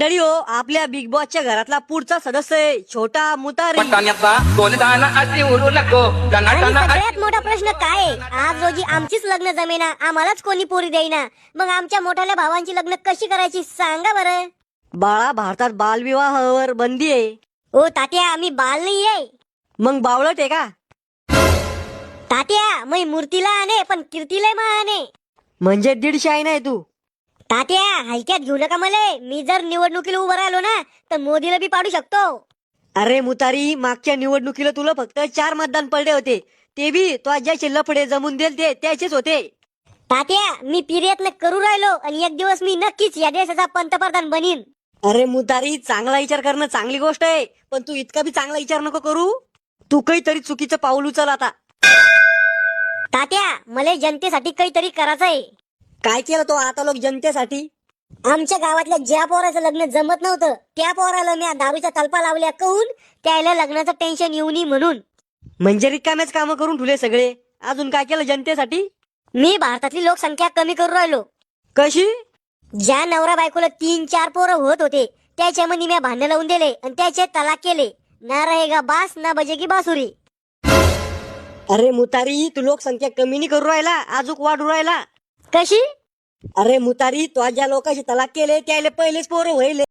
मंडळी हो, आपल्या बिग बॉसच्या घरातला पुढचा सदस्य आहे छोटा मुतारी. पटाण्याचा तोलदाना अशी उरू नको आणि टनाटना सगळ्यात मोठा प्रश्न काय आहे? आज रोजी आमचीच लग्न जमेना, आम्हालाच कोणी पोरी देईना, मग आमच्या मोठ्याल्या भावांची लग्न कशी करायची सांगा बरं. बाळा, भारतात बालविवाहावर बंदी आहे. ओ तात्या, मी बाल नाहीये. मग बावळट आहे का? तात्या, मी मूर्तीला आणे पण कीर्तीला महाने. म्हणजे 150 आहे नाही तू? तात्या, हलक्यात घेऊ नका मले. मी जर निवडणुकीला उभं राहिलो ना तर मोदीला बी पाडू शकतो. अरे मुतारी, मागच्या निवडणुकीला तुला फक्त 4 मतदान पडले होते, ते बी तो ज्याचे लफडे जमून देल ते त्याचेच होते. तात्या, मी प्रयत्न करू राहिलो आणि एक दिवस मी नक्कीच या देशाचा पंतप्रधान बनीन. अरे मुतारी, चांगला विचार करणं चांगली गोष्ट आहे, पण तू इतका बी चांगला विचार नको करू. तू काहीतरी चुकीचं पाऊल उचल आता. तात्या, मला जनतेसाठी काहीतरी करायचंय. काय केलं तो आता लोक जनतेसाठी? आमच्या गावातल्या ज्या पोराचं लग्न जमत नव्हतं त्या पोराला मी दारूच्या तलपा लावल्या कहून त्याला लग्नाचं टेन्शन येऊ नये म्हणून. म्हणजे रिकामेच कामं करून ठेवले सगळे. अजून काय केलं जनतेसाठी? मी भारतातली लोकसंख्या कमी करू राहिलो. कशी? ज्या नवरा बायकोला 3-4 पोरं होत होते त्याच्यामध्ये मी भांडण लावून दिले आणि त्याचे तलाक केले. ना रहेगा बास ना बजेगी बासुरी. अरे मुतारी, तू लोकसंख्या कमी नाही करू राहिला, अजूक वाढू राहिला. कशी? अरे मुतारी, तो ज्या लोकांचे तलाक केले त्याले पहिलेच पोरं व्हायले.